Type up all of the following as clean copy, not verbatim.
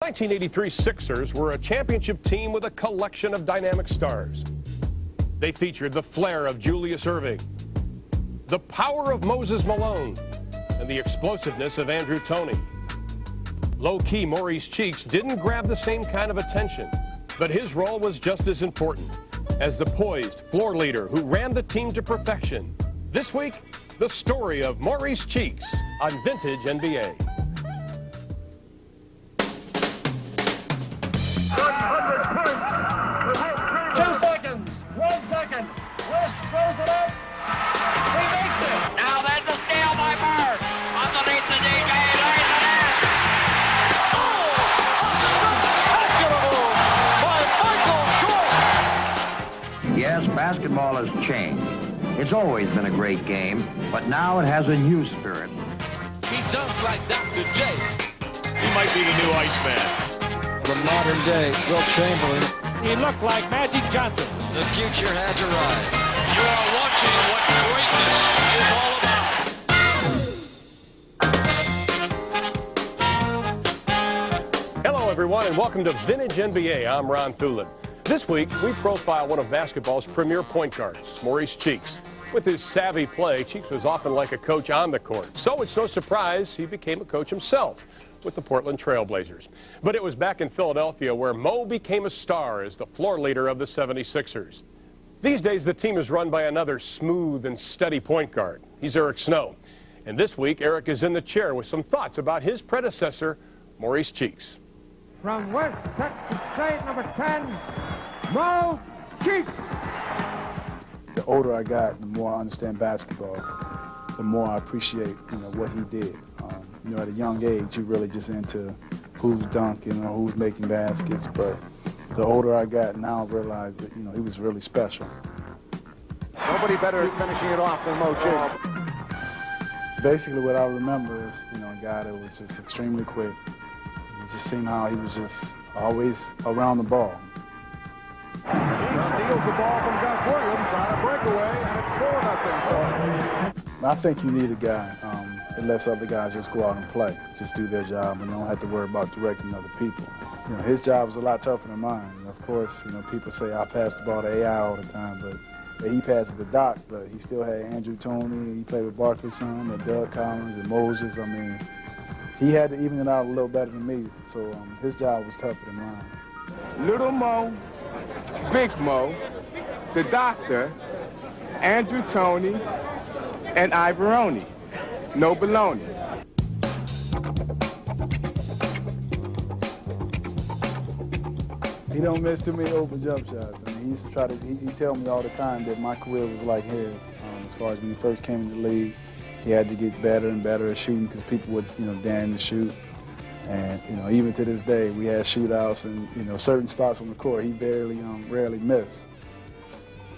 1983 Sixers were a championship team with a collection of dynamic stars. They featured the flair of Julius Erving, the power of Moses Malone, and the explosiveness of Toney. Low-key Maurice Cheeks didn't grab the same kind of attention, but his role was just as important as the poised floor leader who ran the team to perfection. This week, the story of Maurice Cheeks on Vintage NBA. 2 seconds, 1 second, West throws it up, he makes it. Now there's a steal by Bird, underneath the DJ, lays it in. Oh, spectacular move by Michael Jordan. Yes, basketball has changed. It's always been a great game, but now it has a new spirit. He dunks like Dr. J. He might be the new Iceman. The modern day Wilt Chamberlain. He looked like Magic Johnson. The future has arrived. You are watching what greatness is all about. Hello, everyone, and welcome to Vintage NBA. I'm Ron Thulin. This week, we profile one of basketball's premier point guards, Maurice Cheeks. With his savvy play, Cheeks was often like a coach on the court. So it's no surprise he became a coach himself with the Portland Trail Blazers. But it was back in Philadelphia where Mo became a star as the floor leader of the 76ers. These days, the team is run by another smooth and steady point guard. He's Eric Snow. And this week, Eric is in the chair with some thoughts about his predecessor, Maurice Cheeks. From West Texas State, number 10, Mo Cheeks. The older I got, the more I understand basketball, the more I appreciate, what he did. At a young age, you really just into who's dunking or who's making baskets. But the older I got, now I realize that, he was really special. Nobody better at finishing it off than Mo Cheeks. Basically, what I remember is, a guy that was just extremely quick. It just seemed how he was just always around the ball. He steals the ball from Gus Williams on a breakaway, and it's 4-0 for him. I think you need a guy that lets other guys just go out and play, just do their job, and don't have to worry about directing other people. His job was a lot tougher than mine. And of course, people say I pass the ball to AI all the time, but he passed it to Doc, but he still had Toney. He played with Barkley some, and Doug Collins, and Moses. He had to even it out a little better than me, so his job was tougher than mine. Little Mo, Big Mo, the Doctor, Toney, and Ivoroni. No baloney. He don't miss too many open jump shots. He used to try to, he tell me all the time that my career was like his. As far as when he first came in the league, he had to get better and better at shooting because people would, dare him to shoot. And, even to this day, we had shootouts and, certain spots on the court he rarely missed.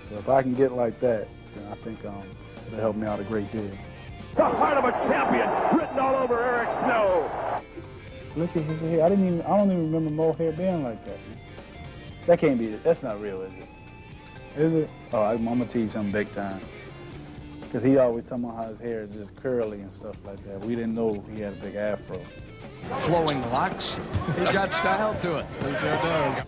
So if I can get like that, then I think it'll help me out a great deal. The heart of a champion written all over Eric Snow. Look at his hair. I don't even remember Mo hair being like that. That can't be it. That's not real, is it? Is it? Oh, I'm gonna tease him big time. Because he always talking about how his hair is just curly and stuff like that. We didn't know he had a big afro. Flowing locks. He's got style to it. He sure does.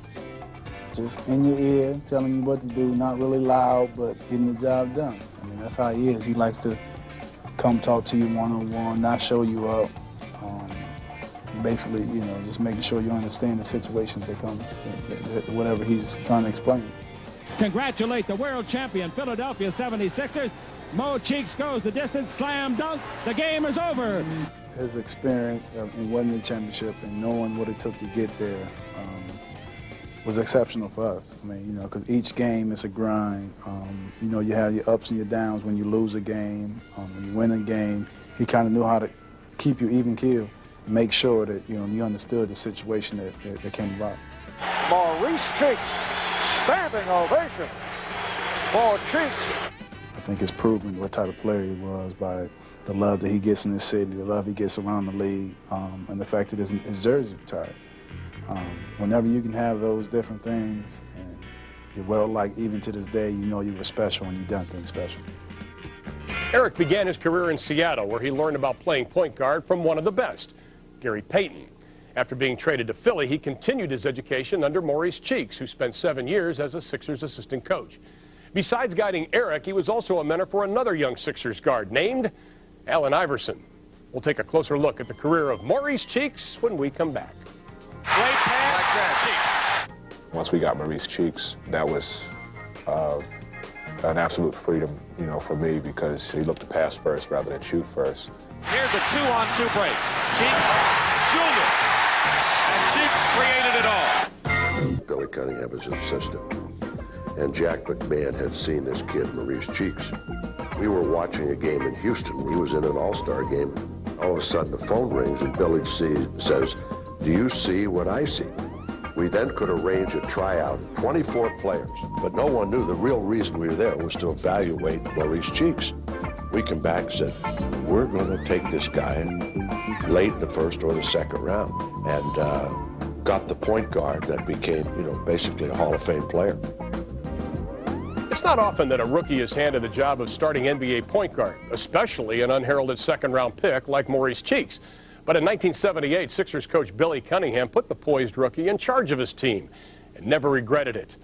Just in your ear, telling you what to do, not really loud, but getting the job done. That's how he is. He likes to come talk to you one-on-one, not show you up. Basically, just making sure you understand the situations that come, whatever he's trying to explain. Congratulate the world champion Philadelphia 76ers. Mo Cheeks goes the distance, slam dunk. The game is over. His experience in winning the championship and knowing what it took to get there was exceptional for us. Because each game is a grind. You have your ups and your downs when you lose a game. When you win a game, he kind of knew how to keep you even keel, make sure that you understood the situation that came about. Maurice Cheeks, standing ovation for Cheeks. I think it's proven what type of player he was by the love that he gets in the city, the love he gets around the league, and the fact that his jersey retired. Whenever you can have those different things, and you're well-liked even to this day, you were special and you done things special. Eric began his career in Seattle, where he learned about playing point guard from one of the best, Gary Payton. After being traded to Philly, he continued his education under Maurice Cheeks, who spent 7 years as a Sixers assistant coach. Besides guiding Eric, he was also a mentor for another young Sixers guard named Allen Iverson. We'll take a closer look at the career of Maurice Cheeks when we come back. Great pass, Cheeks. Once we got Maurice Cheeks, that was an absolute freedom, for me, because he looked to pass first rather than shoot first. Here's a 2-on-2 break. Cheeks, Julius, and Cheeks created it all. Billy Cunningham was an assistant, and Jack McMahon had seen this kid, Maurice Cheeks. We were watching a game in Houston. He was in an all-star game. All of a sudden, the phone rings, and Billy says, "Do you see what I see?" We then could arrange a tryout, 24 players, but no one knew the real reason we were there was to evaluate Maurice Cheeks. We came back and said, we're going to take this guy late in the first or the second round, and got the point guard that became, basically a Hall of Fame player. It's not often that a rookie is handed the job of starting NBA point guard, especially an unheralded second-round pick like Maurice Cheeks. But in 1978, Sixers coach Billy Cunningham put the poised rookie in charge of his team and never regretted it.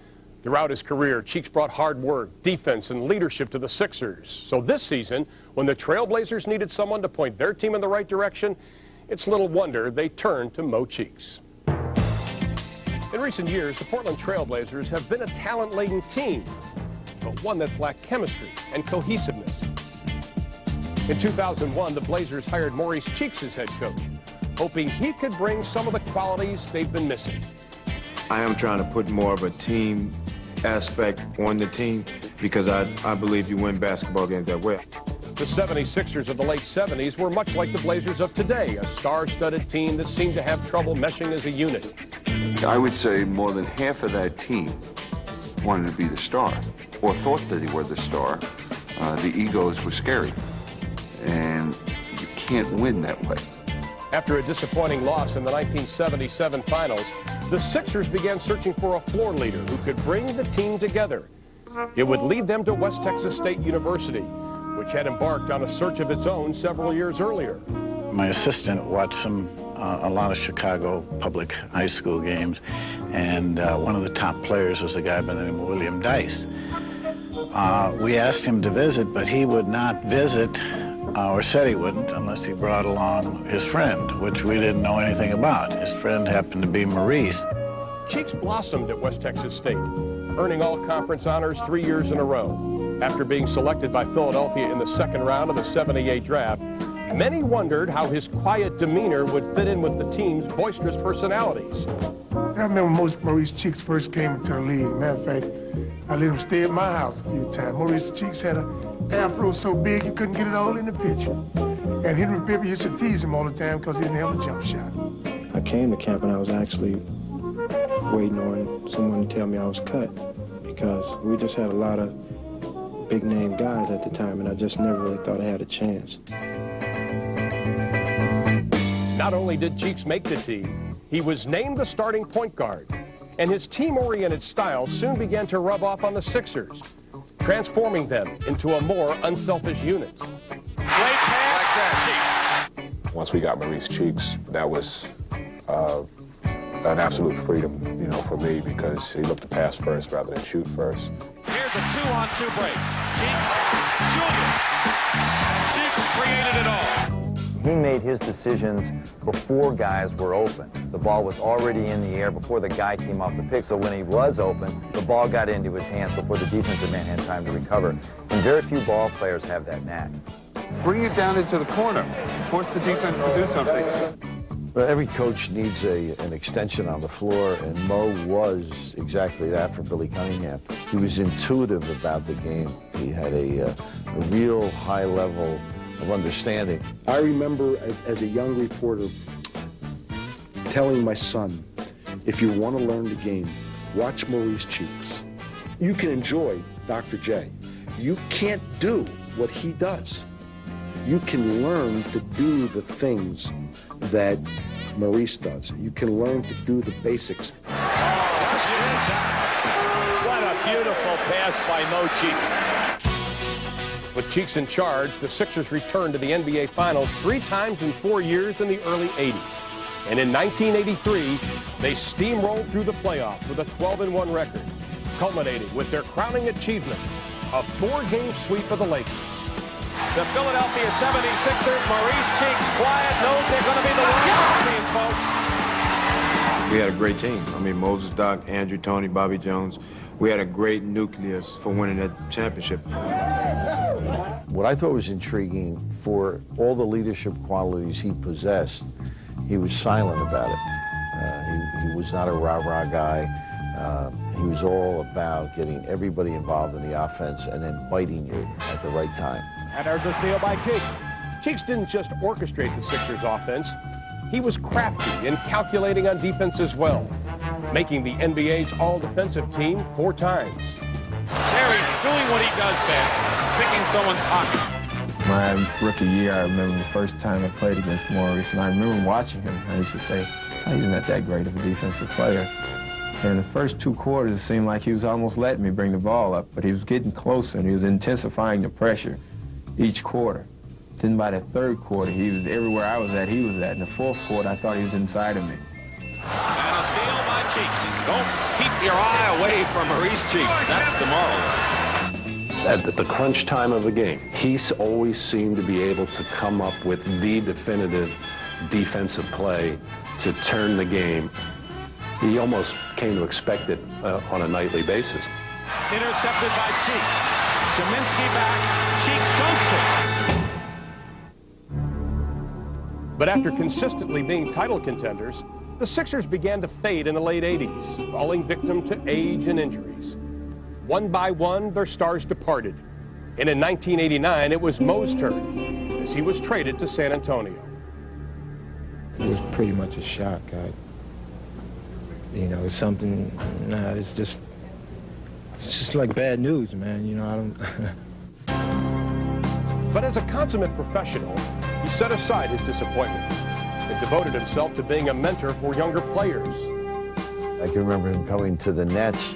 Throughout his career, Cheeks brought hard work, defense, and leadership to the Sixers. So this season, when the Trailblazers needed someone to point their team in the right direction, it's little wonder they turned to Mo Cheeks. In recent years, the Portland Trailblazers have been a talent-laden team, but one that lacked chemistry and cohesiveness. In 2001, the Blazers hired Maurice Cheeks as head coach, hoping he could bring some of the qualities they've been missing. I am trying to put more of a team aspect on the team because I believe you win basketball games that way. The 76ers of the late 70s were much like the Blazers of today, a star-studded team that seemed to have trouble meshing as a unit. I would say more than half of that team wanted to be the star or thought that they were the star. The egos were scary, and you can't win that way. After a disappointing loss in the 1977 finals, the Sixers began searching for a floor leader who could bring the team together. It would lead them to West Texas State University, which had embarked on a search of its own several years earlier. My assistant watched a lot of Chicago public high school games, and one of the top players was a guy by the name of William Dice. We asked him to visit, but he would not visit, or said he wouldn't, unless he brought along his friend, which we didn't know anything about. His friend happened to be Maurice. Cheeks blossomed at West Texas State, earning all-conference honors 3 years in a row. After being selected by Philadelphia in the second round of the '78 draft, many wondered how his quiet demeanor would fit in with the team's boisterous personalities. I remember Maurice Cheeks first came into the league. Matter of fact, I let him stay at my house a few times. Maurice Cheeks had an afro so big you couldn't get it all in the picture. And Henry Pippen used to tease him all the time because he didn't have a jump shot. I came to camp and I was actually waiting on someone to tell me I was cut because we just had a lot of big-name guys at the time, and I just never really thought I had a chance. Not only did Cheeks make the team, he was named the starting point guard, and his team-oriented style soon began to rub off on the Sixers, transforming them into a more unselfish unit. Great pass, Cheeks. Once we got Maurice Cheeks, that was an absolute freedom, for me, because he looked to pass first rather than shoot first. Here's a 2-on-2 break. Cheeks, Julius, and Cheeks created it all. He made his decisions before guys were open. The ball was already in the air before the guy came off the pick, so when he was open, the ball got into his hands before the defensive man had time to recover. And very few ball players have that knack. Bring it down into the corner. Force the defense to do something. Well, every coach needs an extension on the floor, and Mo was exactly that for Billy Cunningham. He was intuitive about the game. He had a real high level of understanding. I remember as a young reporter telling my son, if you want to learn the game, watch Maurice Cheeks. You can enjoy Dr. J. You can't do what he does. You can learn to do the things that Maurice does. You can learn to do the basics. What a beautiful pass by Mo Cheeks. With Cheeks in charge, the Sixers returned to the NBA Finals 3 times in 4 years in the early 80s. And in 1983, they steamrolled through the playoffs with a 12-1 record, culminating with their crowning achievement, a 4-game sweep of the Lakers. The Philadelphia 76ers, Maurice Cheeks, quiet note, they're going to be the world champions, folks. We had a great team. I mean, Moses, Doc, Andrew, Toney, Bobby Jones. We had a great nucleus for winning that championship. What I thought was intriguing, for all the leadership qualities he possessed, he was silent about it. He was not a rah-rah guy. He was all about getting everybody involved in the offense and then biting you at the right time. And there's a steal by Cheeks. Cheeks didn't just orchestrate the Sixers' offense. He was crafty and calculating on defense as well, making the NBA's all-defensive team 4 times. Terry doing what he does best, picking someone's pocket. My rookie year, I remember the first time I played against Maurice, and I remember watching him. I used to say, oh, he's not that great of a defensive player. And the first 2 quarters, it seemed like he was almost letting me bring the ball up, but he was getting closer, and he was intensifying the pressure each quarter. Then by the 3rd quarter, he was everywhere I was at, he was at. In the 4th quarter, I thought he was inside of me. And a steal by Cheeks. Don't keep your eye away from Maurice Cheeks. That's the moral. At the crunch time of a game, he always seemed to be able to come up with the definitive defensive play to turn the game. He almost came to expect it on a nightly basis. Intercepted by Cheeks. Jaminski back. Cheeks dunks it. But after consistently being title contenders, the Sixers began to fade in the late 80s, falling victim to age and injuries. One by one, their stars departed. And in 1989, it was Mo's turn, as he was traded to San Antonio. It was pretty much a shock. You know, it's something, it's just like bad news, man. You know, I don't... But as a consummate professional, he set aside his disappointment and devoted himself to being a mentor for younger players. I can remember him coming to the Nets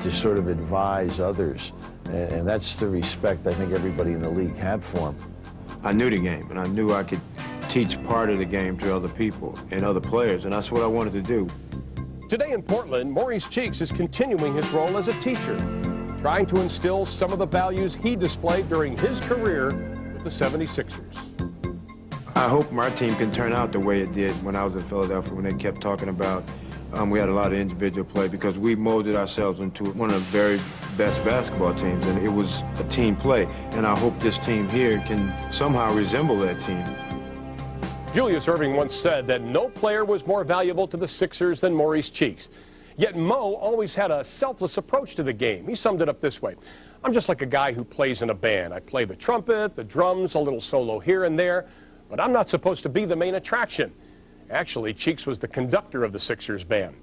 to sort of advise others, and that's the respect I think everybody in the league had for him. I knew the game, and I knew I could teach part of the game to other people and other players, and that's what I wanted to do. Today in Portland, Maurice Cheeks is continuing his role as a teacher, trying to instill some of the values he displayed during his career with the 76ers. I hope my team can turn out the way it did when I was in Philadelphia, when they kept talking about we had a lot of individual play, because we molded ourselves into one of the very best basketball teams, and it was a team play. And I hope this team here can somehow resemble that team. Julius Erving once said that no player was more valuable to the Sixers than Maurice Cheeks. Yet Mo always had a selfless approach to the game. He summed it up this way: I'm just like a guy who plays in a band. I play the trumpet, the drums, a little solo here and there, but I'm not supposed to be the main attraction. Actually, Cheeks was the conductor of the Sixers band.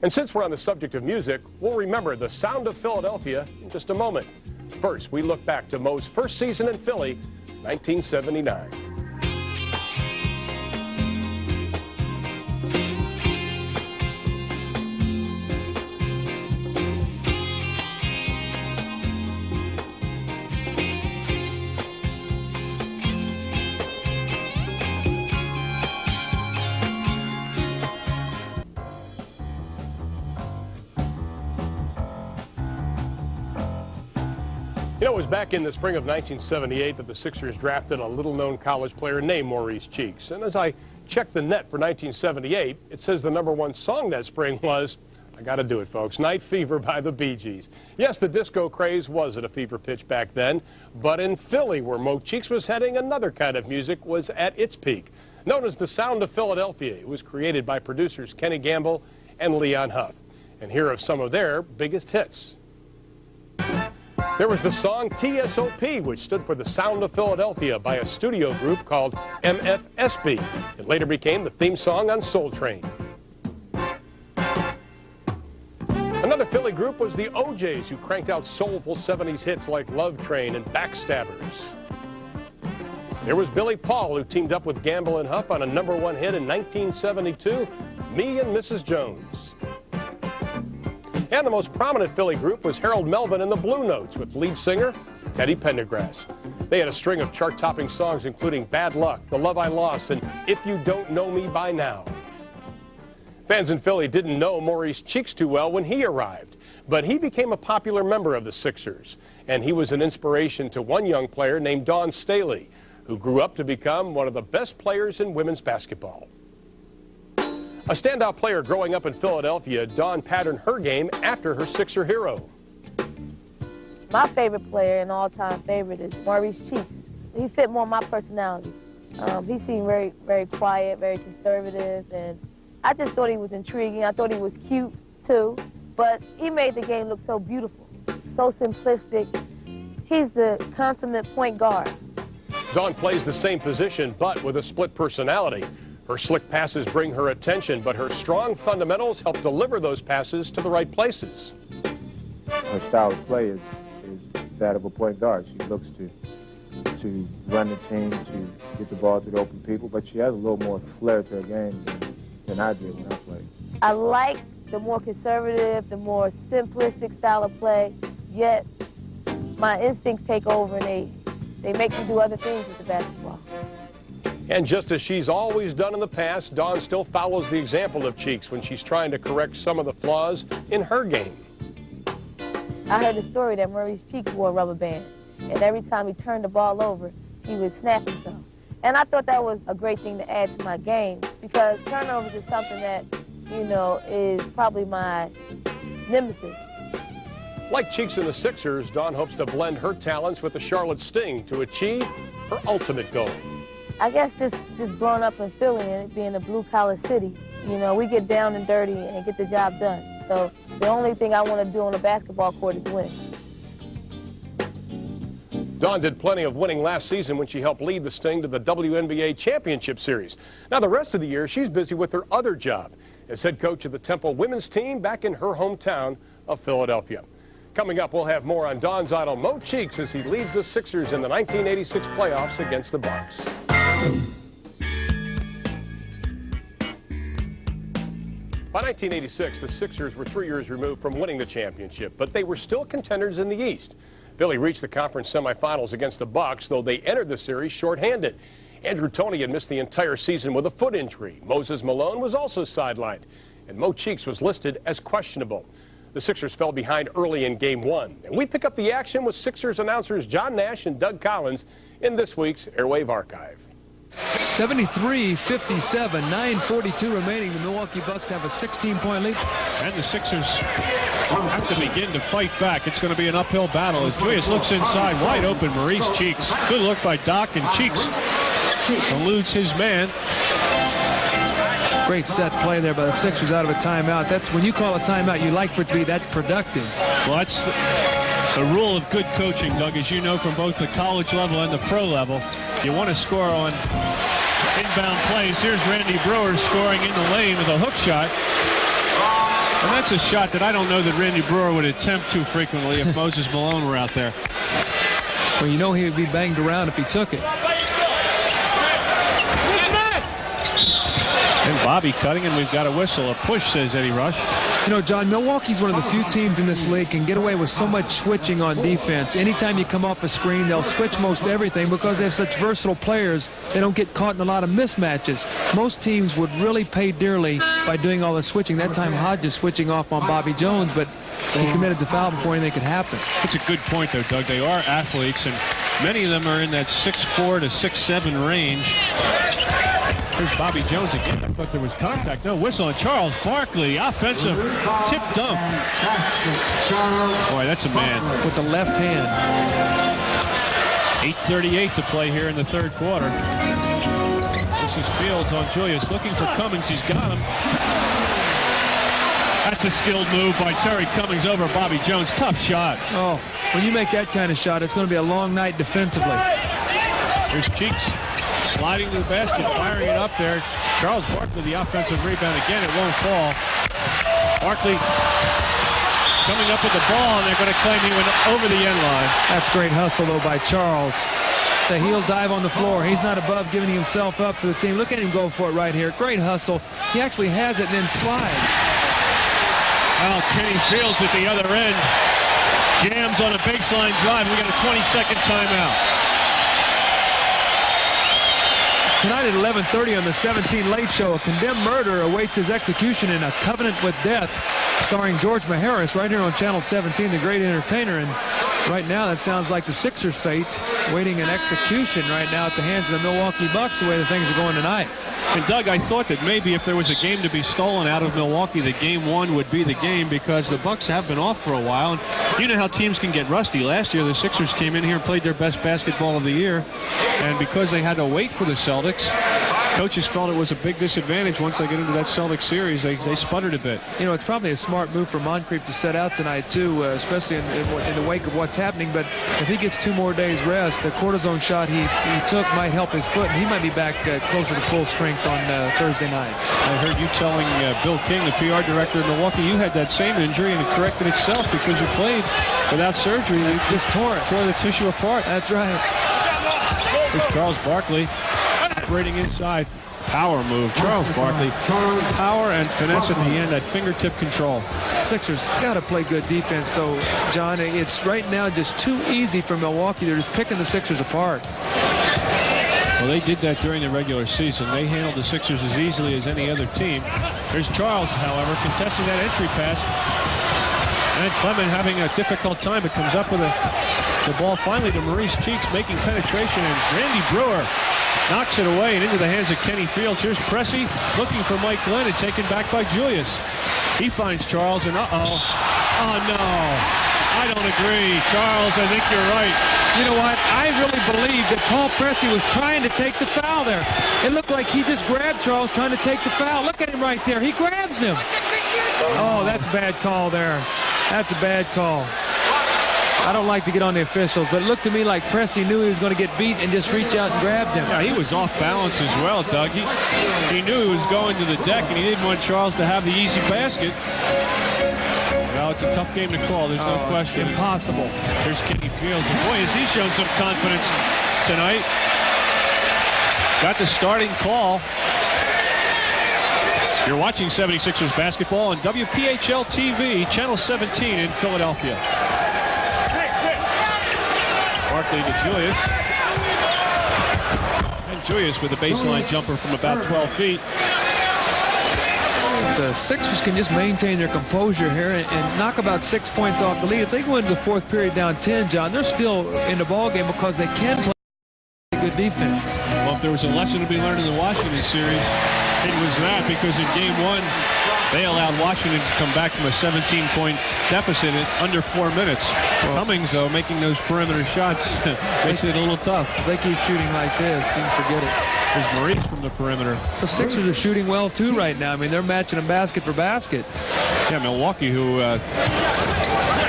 And since we're on the subject of music, we'll remember the sound of Philadelphia in just a moment. First, we look back to Mo's first season in Philly, 1979. You know, it was back in the spring of 1978 that the Sixers drafted a little-known college player named Maurice Cheeks. And as I checked the net for 1978, it says the #1 song that spring was, I gotta do it, folks, Night Fever by the Bee Gees. Yes, the disco craze was at a fever pitch back then, but in Philly, where Mo Cheeks was heading, another kind of music was at its peak. Known as the Sound of Philadelphia, it was created by producers Kenny Gamble and Leon Huff. And here are some of their biggest hits. There was the song TSOP, which stood for the Sound of Philadelphia, by a studio group called MFSB. It later became the theme song on Soul Train. Another Philly group was the OJs, who cranked out soulful 70s hits like Love Train and Backstabbers. There was Billy Paul, who teamed up with Gamble and Huff on a #1 hit in 1972, Me and Mrs. Jones. And the most prominent Philly group was Harold Melvin and the Blue Notes, with lead singer Teddy Pendergrass. They had a string of chart-topping songs including Bad Luck, The Love I Lost, and If You Don't Know Me By Now. Fans in Philly didn't know Maurice Cheeks too well when he arrived, but he became a popular member of the Sixers, and he was an inspiration to one young player named Dawn Staley, who grew up to become one of the best players in women's basketball. A standout player growing up in Philadelphia, Dawn patterned her game after her Sixer hero. My favorite player and all-time favorite is Maurice Cheeks. He fit more my personality. He seemed very, very quiet, very conservative, and I just thought he was intriguing. I thought he was cute, too, but he made the game look so beautiful, so simplistic. He's the consummate point guard. Dawn plays the same position, but with a split personality. Her slick passes bring her attention, but her strong fundamentals help deliver those passes to the right places. Her style of play is that of a point guard. She looks to run the team, to get the ball to the open people, but she has a little more flair to her game than I did when I played. I like the more conservative, the more simplistic style of play, yet my instincts take over and they make me do other things with the basketball. And just as she's always done in the past, Dawn still follows the example of Cheeks when she's trying to correct some of the flaws in her game. I heard a story that Maurice Cheeks wore a rubber band, and every time he turned the ball over, he would snap himself. And I thought that was a great thing to add to my game, because turnovers is something that, you know, is probably my nemesis. Like Cheeks and the Sixers, Dawn hopes to blend her talents with the Charlotte Sting to achieve her ultimate goal. I guess just growing up in Philly and it being a blue-collar city, you know, we get down and dirty and get the job done. So the only thing I want to do on a basketball court is win. Dawn did plenty of winning last season when she helped lead the Sting to the WNBA Championship Series. Now the rest of the year, she's busy with her other job as head coach of the Temple women's team back in her hometown of Philadelphia. Coming up, we'll have more on Dawn's idol, Mo Cheeks, as he leads the Sixers in the 1986 playoffs against the Bucks. By 1986, the Sixers were 3 years removed from winning the championship, but they were still contenders in the East. Philly reached the conference semifinals against the Bucks, though they entered the series shorthanded. Andrew Toney had missed the entire season with a foot injury. Moses Malone was also sidelined, and Mo Cheeks was listed as questionable. The Sixers fell behind early in Game 1. And we pick up the action with Sixers announcers John Nash and Doug Collins in this week's Airwave Archive. 73-57, 9:42 remaining. The Milwaukee Bucks have a 16-point lead. And the Sixers have to begin to fight back. It's going to be an uphill battle as Julius looks inside, wide open, Maurice Cheeks. Good look by Doc, and Cheeks eludes his man. Great set play there by the Sixers out of a timeout. That's when you call a timeout, you like for it to be that productive. Well, that's the rule of good coaching, Doug, as you know from both the college level and the pro level. You want to score on inbound plays. Here's Randy Brewer scoring in the lane with a hook shot. And that's a shot that I don't know that Randy Brewer would attempt too frequently if Moses Malone were out there. Well, you know he would be banged around if he took it. And Bobby cutting, and we've got a whistle. A push, says Eddie Rush. You know, John, Milwaukee's one of the few teams in this league can get away with so much switching on defense. Anytime you come off a screen, they'll switch most everything because they have such versatile players. They don't get caught in a lot of mismatches. Most teams would really pay dearly by doing all the switching. That time Hodges switching off on Bobby Jones, but he committed the foul before anything could happen. That's a good point, though, Doug. They are athletes, and many of them are in that 6'4" to 6'7" range. Here's Bobby Jones again. I thought there was contact. No whistle. And Charles Barkley, offensive tip dunk. Boy, that's a man. With the left hand. 8:38 to play here in the third quarter. This is Fields on Julius. Looking for Cummings. He's got him. That's a skilled move by Terry Cummings over Bobby Jones. Tough shot. Oh, when you make that kind of shot, it's going to be a long night defensively. Here's Cheeks. Sliding to the basket, firing it up there. Charles Barkley, the offensive rebound again. It won't fall. Barkley coming up with the ball, and they're going to claim he went over the end line. That's great hustle, though, by Charles. It's a heel dive on the floor. He's not above giving himself up for the team. Look at him go for it right here. Great hustle. He actually has it and then slides. Well, Kenny Fields at the other end jams on a baseline drive. We got a 20-second timeout. Tonight at 11:30 on the 17 Late Show, a condemned murder awaits his execution in A Covenant with Death, starring George Maharis, right here on Channel 17, the great entertainer. And right now, that sounds like the Sixers' fate, waiting an execution right now at the hands of the Milwaukee Bucks, the way the things are going tonight. And Doug, I thought that maybe if there was a game to be stolen out of Milwaukee, that game one would be the game, because the Bucks have been off for a while. And you know how teams can get rusty. Last year, the Sixers came in here and played their best basketball of the year. And because they had to wait for the Celtics, coaches felt it was a big disadvantage once they get into that Celtics series. They sputtered a bit. You know, it's probably a smart move for Moncrief to set out tonight, too, especially in the wake of what's happening. But if he gets 2 more days rest, the cortisone shot he took might help his foot, and he might be back closer to full strength on Thursday night. I heard you telling Bill King, the PR director of Milwaukee, you had that same injury, and it corrected itself because you played without surgery. You just tore the tissue apart. That's right. Here's Charles Barkley operating inside. Power move. Charles Barkley. Power and finesse at the end, that fingertip control. Sixers got to play good defense, though, John. It's right now just too easy for Milwaukee. They're just picking the Sixers apart. Well, they did that during the regular season. They handled the Sixers as easily as any other team. There's Charles, however, contesting that entry pass. And Clement having a difficult time. It comes up with the ball finally to Maurice Cheeks, making penetration, and Randy Brewer knocks it away and into the hands of Kenny Fields. Here's Pressey looking for Mike Glenn and taken back by Julius. He finds Charles, and oh no, I don't agree. Charles, I think you're right. You know what? I really believe that Paul Pressey was trying to take the foul there. It looked like he just grabbed Charles trying to take the foul. Look at him right there. He grabs him. Oh, that's a bad call there. That's a bad call. I don't like to get on the officials, but it looked to me like Pressey knew he was going to get beat and just reach out and grabbed him. Yeah, he was off balance as well, Doug. He knew he was going to the deck, and he didn't want Charles to have the easy basket. Well, it's a tough game to call. There's no question. Impossible. Here's Kenny Fields. And boy, has he shown some confidence tonight. Got the starting call. You're watching 76ers basketball on WPHL TV, Channel 17 in Philadelphia. Barkley to Julius. And Julius with a baseline jumper from about 12 feet. The Sixers can just maintain their composure here and knock about 6 points off the lead. If they go into the fourth period down 10, John, they're still in the ball game because they can play good defense. Well, if there was a lesson to be learned in the Washington series, it was that, because in game one, they allowed Washington to come back from a 17-point deficit in under 4 minutes. Well, Cummings, though, making those perimeter shots makes it a little tough. If they keep shooting like this, you can forget it. There's Maurice from the perimeter. The Sixers are shooting well, too, right now. I mean, they're matching them basket for basket. Yeah, Milwaukee, who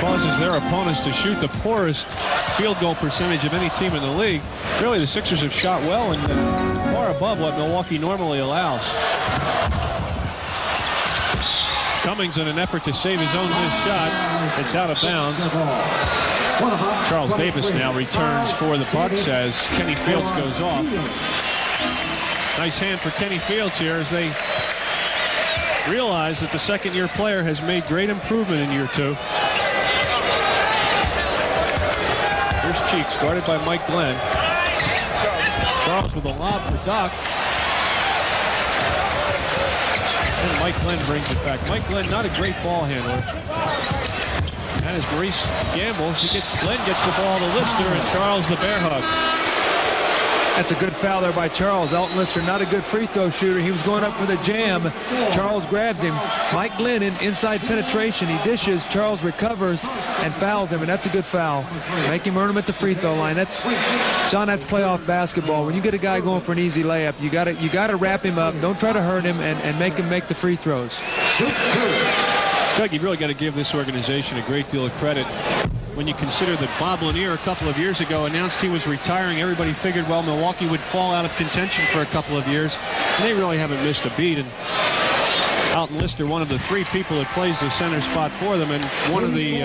causes their opponents to shoot the poorest field goal percentage of any team in the league. Really, the Sixers have shot well and far above what Milwaukee normally allows. Cummings in an effort to save his own missed shot. It's out of bounds. Charles Davis now returns for the Bucks as Kenny Fields goes off. Nice hand for Kenny Fields here as they realize that the second-year player has made great improvement in year 2. Here's Cheeks, guarded by Mike Glenn. Charles with a lob for Doc. And Mike Glenn brings it back. Mike Glenn, not a great ball handler. And as Maurice gambles, Glenn gets the ball to Lister, and Charles the bear hug. That's a good foul there by Charles. Elton Lister, not a good free throw shooter. He was going up for the jam. Charles grabs him. Mike Glenn in inside penetration. He dishes. Charles recovers and fouls him, and that's a good foul. Make him earn him at the free throw line. John, that's playoff basketball. When you get a guy going for an easy layup, you got to wrap him up. Don't try to hurt him and make him make the free throws. Doug, you've really got to give this organization a great deal of credit. When you consider that Bob Lanier a couple of years ago announced he was retiring, everybody figured, well, Milwaukee would fall out of contention for a couple of years. And they really haven't missed a beat. And Elton Lister, one of the 3 people that plays the center spot for them, and one of the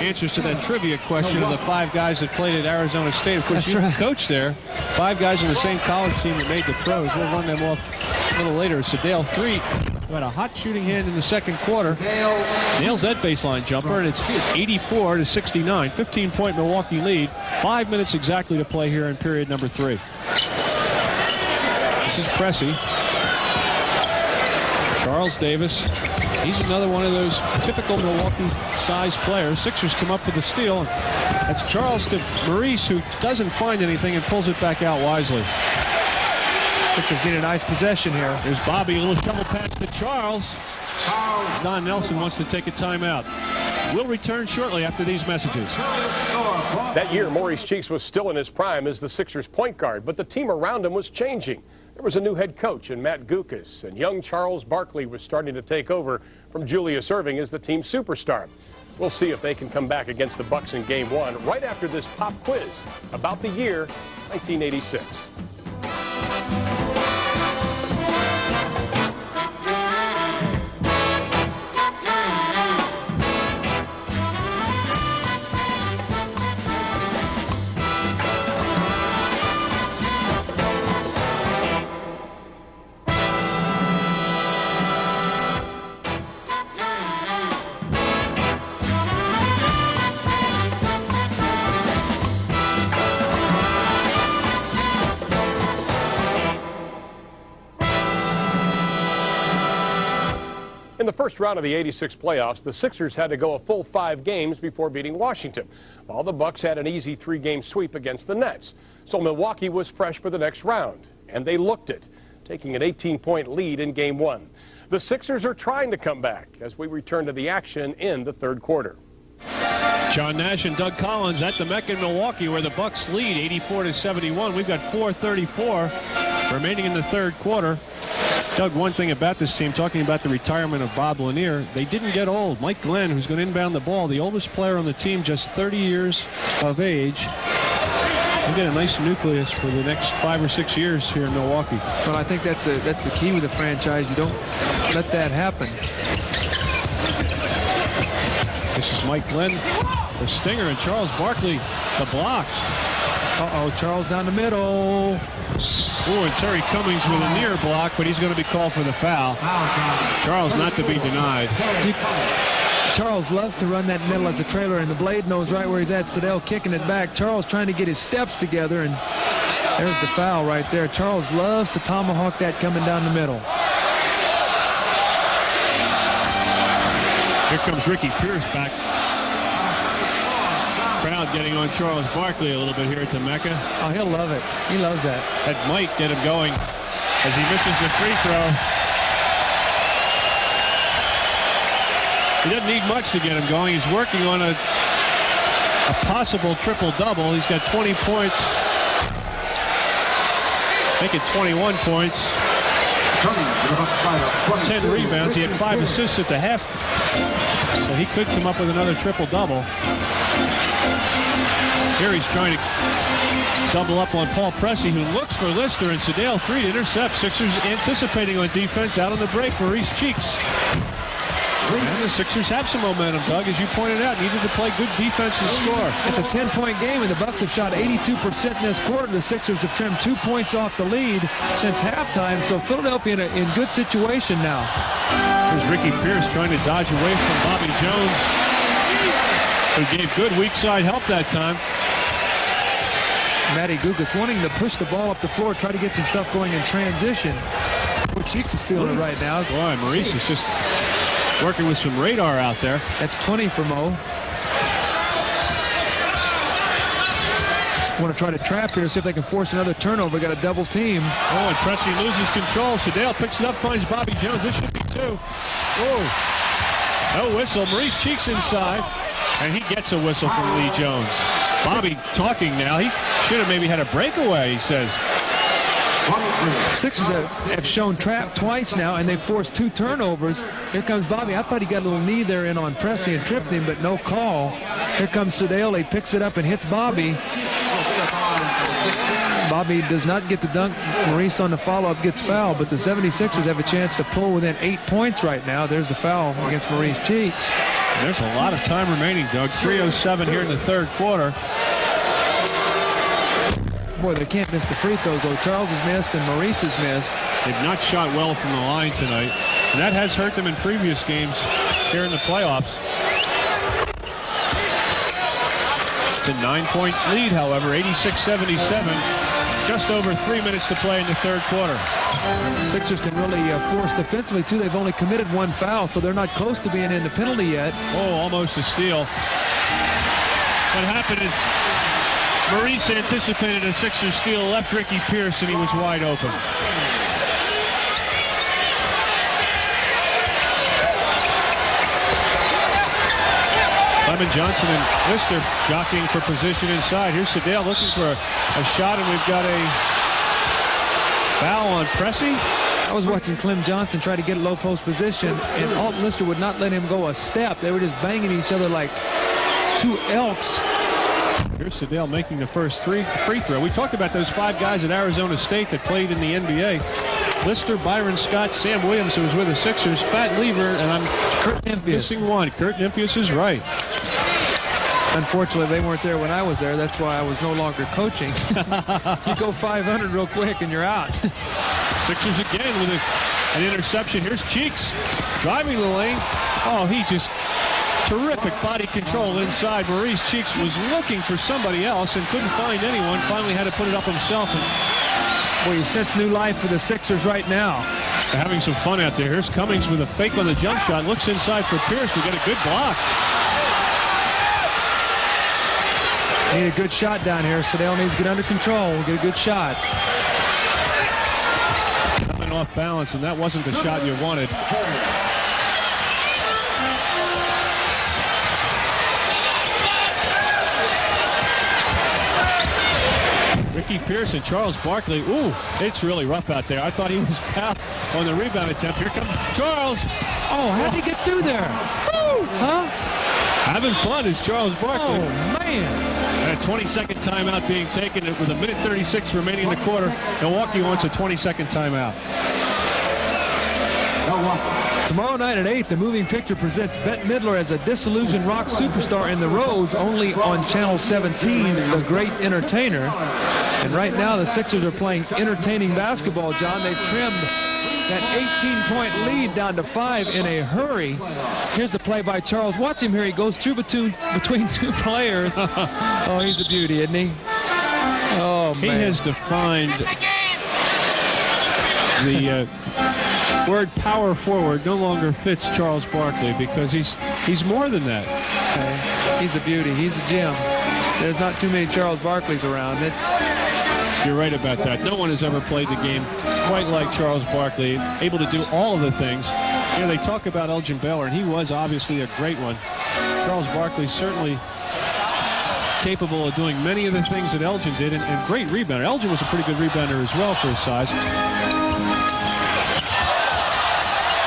answers to that trivia question of the 5 guys that played at Arizona State. Of course, you coached there. 5 guys on the same college team that made the pros. We'll run them off a little later. Sedale 3. Who had a hot shooting hand in the second quarter, nails that baseline jumper, and it's 84-69. 15-point Milwaukee lead. 5 minutes exactly to play here in period number 3. This is Pressey. Charles Davis. He's another one of those typical Milwaukee-sized players. Sixers come up with a steal. That's Charles to Maurice, who doesn't find anything and pulls it back out wisely. Sixers need a nice possession here. There's Bobby, a little shovel pass to Charles. Don Nelson wants to take a timeout. We'll return shortly after these messages. That year, Maurice Cheeks was still in his prime as the Sixers' point guard, but the team around him was changing. There was a new head coach in Matt Gukas, and young Charles Barkley was starting to take over from Julius Erving as the team's superstar. We'll see if they can come back against the Bucks in Game 1 right after this pop quiz about the year 1986. In the first round of the '86 playoffs, the Sixers had to go a full 5 games before beating Washington, while the Bucks had an easy 3-game sweep against the Nets. So Milwaukee was fresh for the next round, and they looked it, taking an 18-point lead in Game 1. The Sixers are trying to come back as we return to the action in the third quarter. John Nash and Doug Collins at the Mecca in Milwaukee, where the Bucks lead 84-71. We've got 4:34 remaining in the third quarter. Doug, one thing about this team, talking about the retirement of Bob Lanier, they didn't get old. Mike Glenn, who's going to inbound the ball, the oldest player on the team, just 30 years of age. We've got a nice nucleus for the next 5 or 6 years here in Milwaukee. Well, I think that's the key with the franchise. You don't let that happen. This is Mike Glenn, the stinger, and Charles Barkley, the block. Uh-oh, Charles down the middle. Oh, and Terry Cummings with a near block, but he's going to be called for the foul. Charles not to be denied. Charles loves to run that middle as a trailer, and the blade knows right where he's at. Sedell kicking it back. Charles trying to get his steps together, and there's the foul right there. Charles loves to tomahawk that coming down the middle. Here comes Ricky Pierce back. Crowd getting on Charles Barkley a little bit here at the Mecca. Oh, he'll love it. He loves that. That might get him going as he misses the free throw. He doesn't need much to get him going. He's working on a possible triple-double. He's got 20 points. Make it 21 points. 10 rebounds. He had 5 assists at the half. So he could come up with another triple-double. Here he's trying to double up on Paul Pressey, who looks for Lister, and Sedale 3 to intercept. Sixers anticipating on defense out on the break. Maurice Cheeks. And the Sixers have some momentum, Doug, as you pointed out. Needed to play good defense and score. It's a 10-point game, and the Bucks have shot 82% in this quarter. The Sixers have trimmed 2 points off the lead since halftime, so Philadelphia in good situation now. Here's Ricky Pierce trying to dodge away from Bobby Jones, who gave good weak side help that time. Matty Gugas wanting to push the ball up the floor, try to get some stuff going in transition. Boy, Cheeks is feeling it right now. Boy, Maurice is just working with some radar out there. That's 20 for Mo. Want to try to trap here, see if they can force another turnover. Got a double team. Oh, and Pressey loses control. Sedale picks it up, finds Bobby Jones. This should be 2. Whoa. No whistle. Maurice Cheeks inside, and he gets a whistle from Lee Jones. Bobby talking now. He should have maybe had a breakaway, he says. Sixers have shown trap twice now, and they've forced 2 turnovers. Here comes Bobby. I thought he got a little knee there in on Pressey and tripped him, but no call. Here comes Sedale. He picks it up and hits Bobby. Bobby does not get the dunk. Maurice on the follow-up gets fouled, but the 76ers have a chance to pull within 8 points right now. There's the foul against Maurice Cheeks. There's a lot of time remaining, Doug. 3:07 here in the third quarter. Boy, they can't miss the free throws, though. Charles has missed and Maurice has missed. They've not shot well from the line tonight, and that has hurt them in previous games here in the playoffs. It's a 9-point lead, however, 86-77. Just over 3 minutes to play in the third quarter. Sixers can really force defensively, too. They've only committed 1 foul, so they're not close to being in the penalty yet. Oh, almost a steal. What happened is Maurice anticipated a Sixers steal, left Ricky Pierce, and he was wide open. Lemon Johnson and Lister jockeying for position inside. Here's Sedale looking for a shot, and we've got a foul on Pressey. I was watching Clem Johnson try to get low post position, and Alt and Lister would not let him go a step. They were just banging each other like 2 elks. Here's Sedale making the first free throw. We talked about those 5 guys at Arizona State that played in the NBA. Lister, Byron Scott, Sam Williams, who was with the Sixers, Fat Lever, and I'm missing one. Kurt Nymphius is right. Unfortunately, they weren't there when I was there. That's why I was no longer coaching. You go 500 real quick and you're out. Sixers again with an interception. Here's Cheeks driving the lane. Oh, he just terrific body control inside. Maurice Cheeks was looking for somebody else and couldn't find anyone. Finally had to put it up himself. Well, you sense new life for the Sixers right now. They're having some fun out there. Here's Cummings with a fake on the jump shot. Looks inside for Pierce. We got a good block. Need a good shot down here. Sedale needs to get under control. Get a good shot. Coming off balance, and that wasn't the shot you wanted. Ricky Pierce and Charles Barkley. Ooh, it's really rough out there. I thought he was fouled on the rebound attempt. Here comes Charles. Oh, how did he get through there? Woo! Huh? Having fun is Charles Barkley. Oh, man. And a 20-second timeout being taken with a minute 36 remaining in the quarter. Milwaukee wants a 20-second timeout. Tomorrow night at 8, the Moving Picture presents Bette Midler as a disillusioned rock superstar in The Rose, only on Channel 17, The Great Entertainer. And right now, the Sixers are playing entertaining basketball, John. They've trimmed that 18-point lead down to 5 in a hurry. Here's the play by Charles. Watch him here. He goes through between 2 players. Oh, he's a beauty, isn't he? Oh, man. He has defined the word power forward no longer fits Charles Barkley because he's more than that. Okay. He's a beauty. He's a gem. There's not too many Charles Barkleys around. You're right about that. No one has ever played the game quite like Charles Barkley, able to do all of the things. You know, they talk about Elgin Baylor, and he was obviously a great one. Charles Barkley certainly capable of doing many of the things that Elgin did, and great rebounder. Elgin was a pretty good rebounder as well for his size.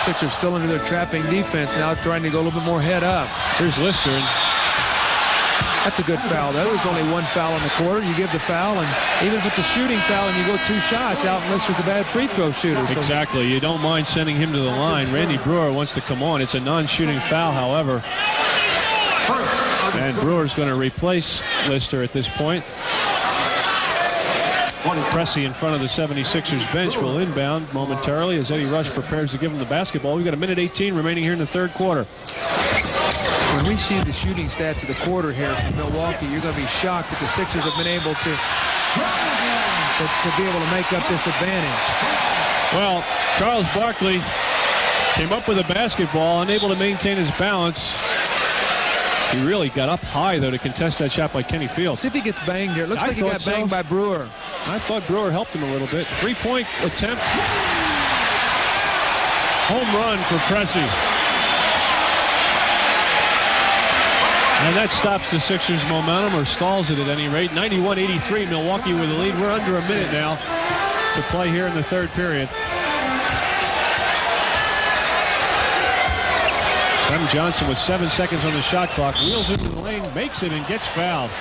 Sixers still under their trapping defense now, trying to go a little bit more head up. Here's Lister. That's a good foul. There was only 1 foul in the quarter. You give the foul, and even if it's a shooting foul and you go 2 shots, Alton Lister's a bad free throw shooter. So. Exactly. You don't mind sending him to the line. Randy Brewer wants to come on. It's a non-shooting foul, however. And Brewer's going to replace Lister at this point. Pressey in front of the 76ers bench will inbound momentarily as Eddie Rush prepares to give him the basketball. We've got a minute 18 remaining here in the third quarter. When we see the shooting stats of the quarter here from Milwaukee, you're going to be shocked that the Sixers have been able to be able to make up this advantage. Well, Charles Barkley came up with a basketball, unable to maintain his balance. He really got up high, though, to contest that shot by Kenny Fields. See if he gets banged here. It looks like he got banged by Brewer. I thought Brewer helped him a little bit. 3-point attempt. Home run for Pressey. And that stops the Sixers' momentum, or stalls it at any rate. 91-83, Milwaukee with the lead. We're under a minute now to play here in the third period. Clem Johnson with 7 seconds on the shot clock. Wheels into the lane, makes it, and gets fouled.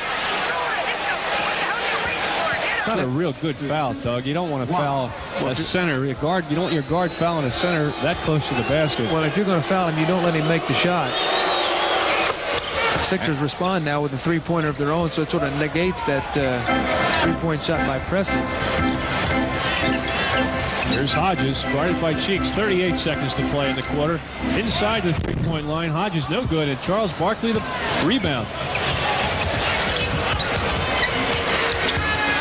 Not a real good foul, Doug. You don't want to foul a center. A guard, you don't want your guard fouling a center that close to the basket. Well, if you're going to foul him, you don't let him make the shot. Sixers respond now with a three-pointer of their own, so it sort of negates that three-point shot by Pressey. Here's Hodges, guarded by Cheeks. 38 seconds to play in the quarter. Inside the three-point line, Hodges no good, and Charles Barkley the rebound.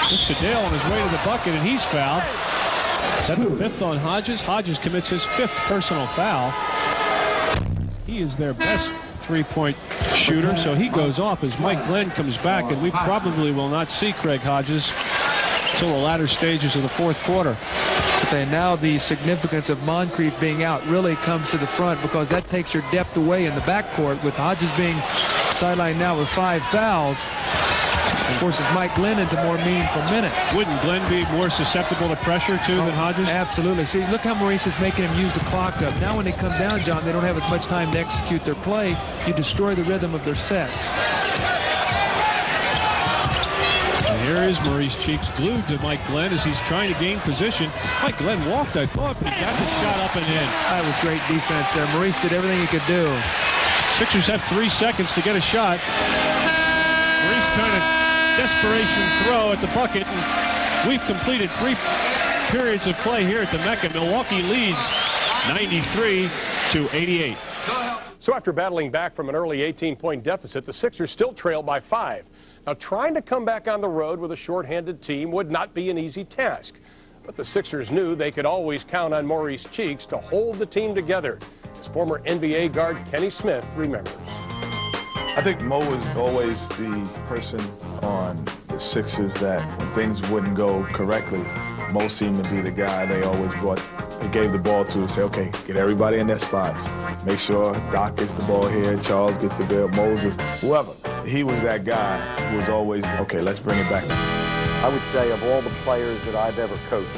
This is Sedale on his way to the bucket, and he's fouled. Is that the 5th on Hodges? Hodges commits his 5th personal foul. He is their best three-point shooter, so he goes off as Mike Glenn comes back, and we probably will not see Craig Hodges until the latter stages of the 4th quarter. I'd say now the significance of Moncrief being out really comes to the front, because that takes your depth away in the backcourt, with Hodges being sidelined now with 5 fouls. It forces Mike Glenn into more meaningful minutes. Wouldn't Glenn be more susceptible to pressure, too, than Hodges? Absolutely. See, look how Maurice is making him use the clock up. Now when they come down, John, they don't have as much time to execute their play. You destroy the rhythm of their sets. And here is Maurice Cheeks glued to Mike Glenn as he's trying to gain position. Mike Glenn walked, I thought, but he got the shot up and in. That was great defense there. Maurice did everything he could do. Sixers have 3 seconds to get a shot. Maurice trying to desperation throw at the bucket, and we've completed 3 periods of play here at the Mecca. Milwaukee leads 93-88. So after battling back from an early 18-point deficit, the Sixers still trail by 5. Now, trying to come back on the road with a shorthanded team would not be an easy task, but the Sixers knew they could always count on Maurice Cheeks to hold the team together, as former NBA guard Kenny Smith remembers. I think Mo was always the person on the Sixers that when things wouldn't go correctly, Mo seemed to be the guy they always gave the ball to say, okay, get everybody in their spots. Make sure Doc gets the ball here, Charles gets the ball, Moses, whoever. He was that guy who was always, okay, let's bring it back. I would say of all the players that I've ever coached,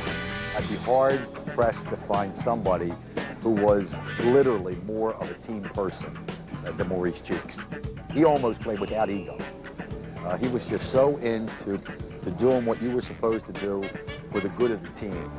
I'd be hard-pressed to find somebody who was literally more of a team person than Maurice Cheeks. He almost played without ego. He was just so into doing what you were supposed to do for the good of the team.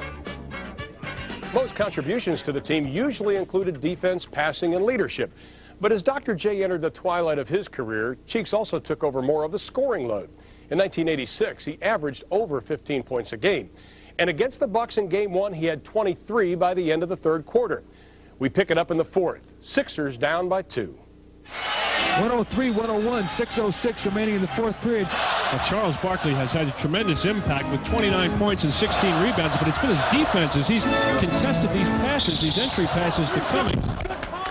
Mo's contributions to the team usually included defense, passing, and leadership. But as Dr. J entered the twilight of his career, Cheeks also took over more of the scoring load. In 1986, he averaged over 15 points a game. And against the Bucks in Game 1, he had 23 by the end of the 3rd quarter. We pick it up in the 4th. Sixers down by 2. 103-101, 6:06 remaining in the 4th period. Well, Charles Barkley has had a tremendous impact with 29 points and 16 rebounds, but it's been his defense as he's contested these passes, these entry passes to Cummings.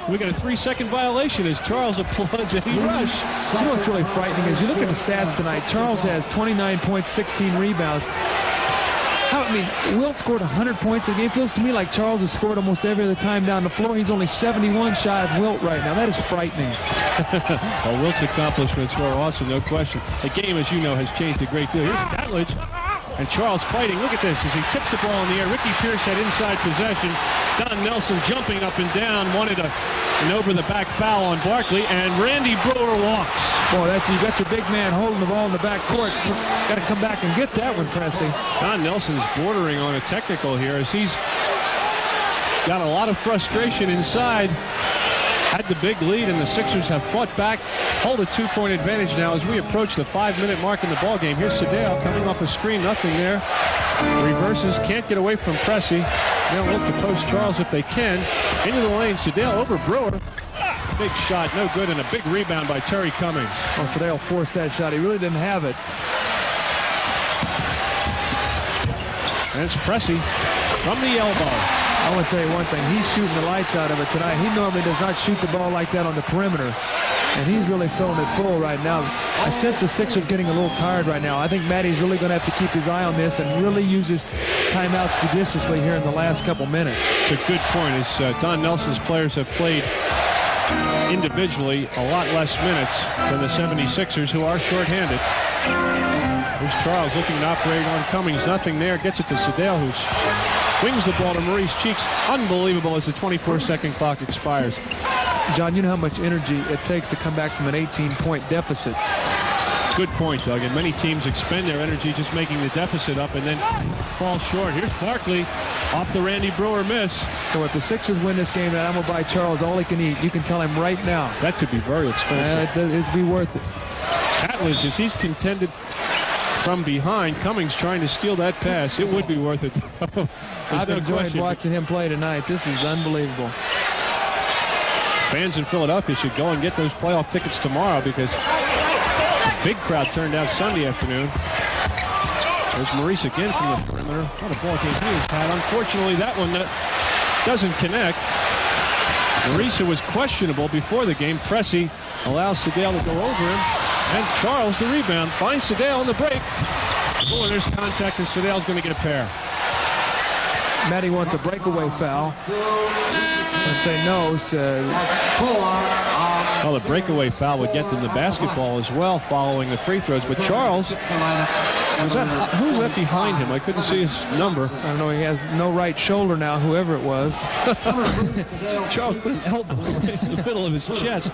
We got a 3-second violation as Charles applauds a rush. You know what's really frightening is you look at the stats tonight. Charles has 29 points, 16 rebounds. Wilt scored 100 points a game. It feels to me like Charles has scored almost every other time down the floor. He's only 71 shy of Wilt right now. That is frightening. Well, Wilt's accomplishments were awesome, no question. The game, as you know, has changed a great deal. Here's Catledge, and Charles fighting. Look at this as he tips the ball in the air. Ricky Pierce had inside possession. Don Nelson jumping up and down, wanted an over-the-back foul on Barkley, and Randy Brewer walks. Boy, you got your big man holding the ball in the back court. Got to come back and get that one, Pressy. Don Nelson's bordering on a technical here as he's got a lot of frustration inside. Had the big lead, and the Sixers have fought back, hold a 2-point advantage now as we approach the 5-minute mark in the ballgame. Here's Sedale coming off a screen, nothing there. Reverses, can't get away from Pressy. They'll look to post Charles if they can. Into the lane, Sedale over Brewer. Big shot, no good, and a big rebound by Terry Cummings. Well, Sedale forced that shot. He really didn't have it. And it's Pressy from the elbow. I want to tell you one thing. He's shooting the lights out of it tonight. He normally does not shoot the ball like that on the perimeter. And he's really filling it full right now. I sense the Sixers getting a little tired right now. I think Matty's really going to have to keep his eye on this and really use his timeouts judiciously here in the last couple minutes. It's a good point. As Don Nelson's players have played individually a lot less minutes than the 76ers, who are shorthanded. Here's Charles looking to operate on Cummings. Nothing there. Gets it to Sedale, who swings the ball to Maurice Cheeks. Unbelievable as the 24-second clock expires. John, you know how much energy it takes to come back from an 18-point deficit. Good point, Doug. And many teams expend their energy just making the deficit up and then fall short. Here's Barkley off the Randy Brewer miss. So if the Sixers win this game, I'm going to buy Charles all he can eat. You can tell him right now. That could be very expensive. It'd be worth it. Catledge, as he's contended from behind, Cummings trying to steal that pass. It would be worth it. I've enjoyed watching him play tonight. This is unbelievable. Fans in Philadelphia should go and get those playoff tickets tomorrow because big crowd turned out Sunday afternoon. There's Maurice again from the perimeter. What a ball game he has had. Unfortunately, that one doesn't connect. Maurice, who was questionable before the game, Pressey allows Sedale to go over him. And Charles, the rebound, finds Sedale on the break. Oh, and there's contact, and Sedale's going to get a pair. Matty wants a breakaway foul. I say no. Well, the breakaway foul would get them the basketball as well following the free throws. But Charles, who's that behind him? I couldn't see his number. I don't know. He has no right shoulder now, whoever it was. Charles put an elbow right in the middle of his chest.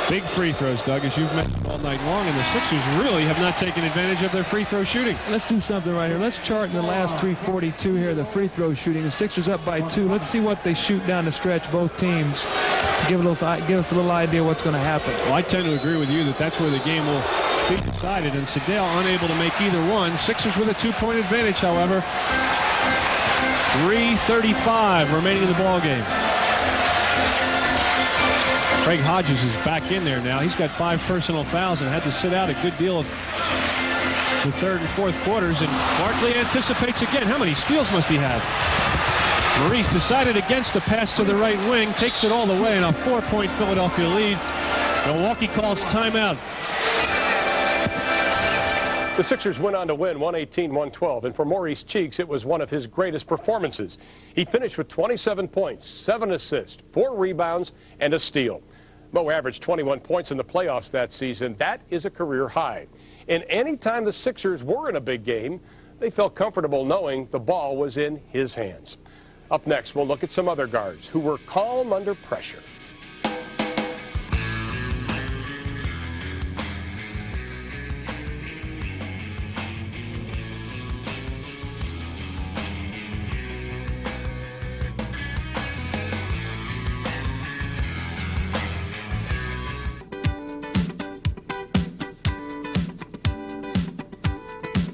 Big free throws, Doug, as you've mentioned all night long, and the Sixers really have not taken advantage of their free throw shooting. Let's do something right here. Let's chart in the last 3:42 here, the free throw shooting. The Sixers up by 2. Let's see what they shoot down the stretch, both teams. Give us a little idea what's going to happen. Well, I tend to agree with you that that's where the game will be decided, and Sedale unable to make either one. Sixers with a 2-point advantage, however. 3:35 remaining in the ball game. Craig Hodges is back in there now. He's got 5 personal fouls and had to sit out a good deal of the third and fourth quarters. And Barkley anticipates again. How many steals must he have? Maurice decided against the pass to the right wing, takes it all the way in a 4-point Philadelphia lead. Milwaukee calls timeout. The Sixers went on to win 118-112, and for Maurice Cheeks, it was one of his greatest performances. He finished with 27 points, 7 assists, 4 rebounds, and a steal. Mo averaged 21 points in the playoffs that season. That is a career high. And any time the Sixers were in a big game, they felt comfortable knowing the ball was in his hands. Up next, we'll look at some other guards who were calm under pressure.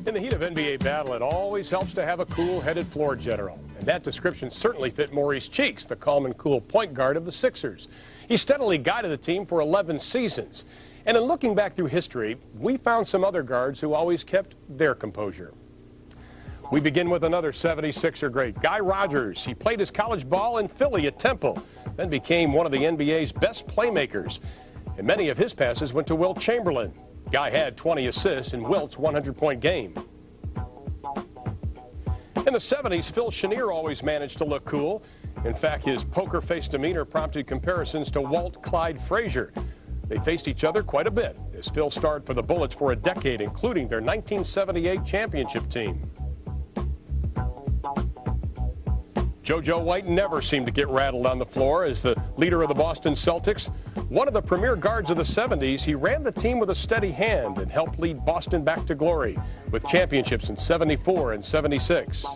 In the heat of NBA battle, it always helps to have a cool-headed floor general. And that description certainly fit Maurice Cheeks, the calm and cool point guard of the Sixers. He steadily guided the team for 11 seasons. And in looking back through history, we found some other guards who always kept their composure. We begin with another 76er great, Guy Rogers. He played his college ball in Philly at Temple, then became one of the NBA's best playmakers. And many of his passes went to Wilt Chamberlain. Guy had 20 assists in Wilt's 100-point game. In the 70s, Phil Chenier always managed to look cool. In fact, his poker face demeanor prompted comparisons to Walt Clyde Frazier. They faced each other quite a bit, as Phil starred for the Bullets for a decade, including their 1978 championship team. JoJo White never seemed to get rattled on the floor as the leader of the Boston Celtics. One of the premier guards of the 70s, he ran the team with a steady hand and helped lead Boston back to glory with championships in 74 and 76.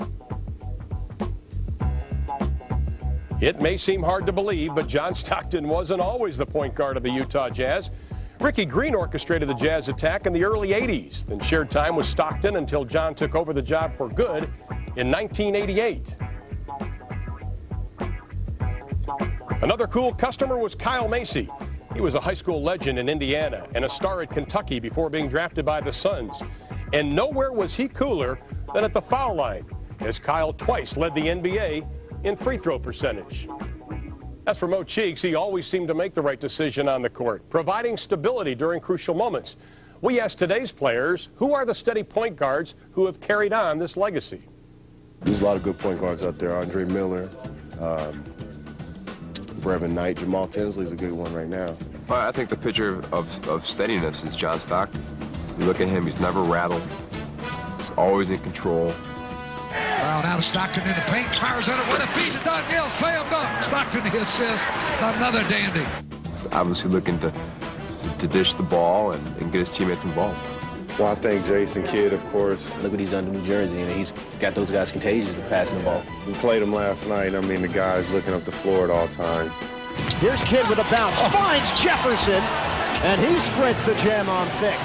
It may seem hard to believe, but John Stockton wasn't always the point guard of the Utah Jazz. Ricky Green orchestrated the Jazz attack in the early 80s, then shared time with Stockton until John took over the job for good in 1988. Another cool customer was Kyle Macy. He was a high school legend in Indiana and a star at Kentucky before being drafted by the Suns. And nowhere was he cooler than at the foul line, as Kyle twice led the NBA in free throw percentage. As for Mo Cheeks, he always seemed to make the right decision on the court, providing stability during crucial moments. We asked today's players, who are the steady point guards who have carried on this legacy? There's a lot of good point guards out there. Andre Miller, Brevin Knight, Jamal Tinsley's a good one right now. Well, I think the picture of steadiness is John Stockton. You look at him, he's never rattled. He's always in control. Brown out of Stockton in the paint, fires at it with a feed to Doug Gill, slam dunk. Stockton the assist, another dandy. He's obviously looking to dish the ball and get his teammates involved. Well, I think Jason Kidd, of course. Look what he's done to New Jersey, and he's got those guys contagious of passing the ball. We played him last night. I mean, the guy's looking up the floor at all times. Here's Kidd with a bounce, finds Jefferson, and he sprints the jam on thick.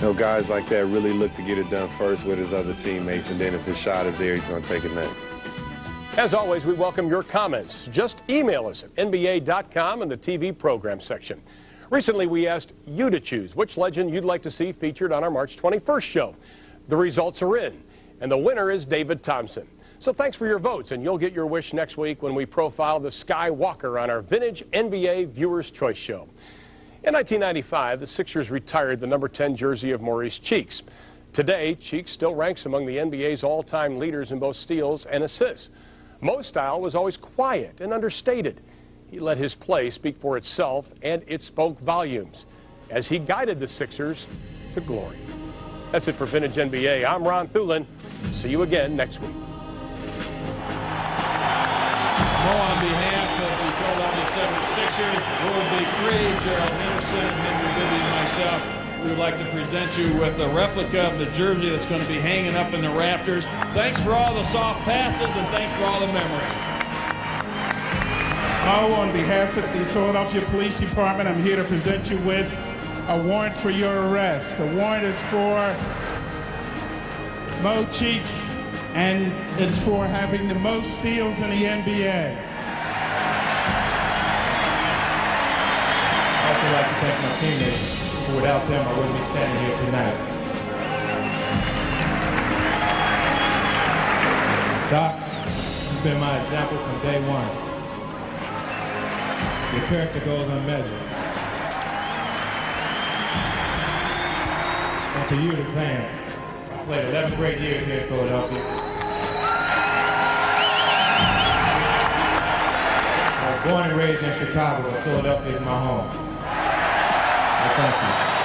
You know, guys like that really look to get it done first with his other teammates, and then if his shot is there, he's going to take it next. As always, we welcome your comments. Just email us at nba.com in the TV program section. Recently, we asked you to choose which legend you'd like to see featured on our March 21st show. The results are in, and the winner is David Thompson. So thanks for your votes, and you'll get your wish next week when we profile the Skywalker on our Vintage NBA Viewer's Choice Show. In 1995, the Sixers retired the number 10 jersey of Maurice Cheeks. Today, Cheeks still ranks among the NBA's all-time leaders in both steals and assists. Mo's style was always quiet and understated. He let his play speak for itself, and it spoke volumes as he guided the Sixers to glory. That's it for Vintage NBA. I'm Ron Thulin. See you again next week. Mo, on behalf of the Philadelphia 76ers, Will B. Free, Gerald Henderson, Henry Bibby, and myself, we would like to present you with a replica of the jersey that's going to be hanging up in the rafters. Thanks for all the soft passes, and thanks for all the memories. Mo, on behalf of the Philadelphia Police Department, I'm here to present you with a warrant for your arrest. The warrant is for Mo Cheeks, and it's for having the most steals in the NBA. I'd also like to thank my teammates. Without them, I wouldn't be standing here tonight. Doc, you've been my example from day one. Your character goes unmeasured. And to you, the fans, I played 11 great years here in Philadelphia. I was born and raised in Chicago, but Philadelphia is my home. Thank you.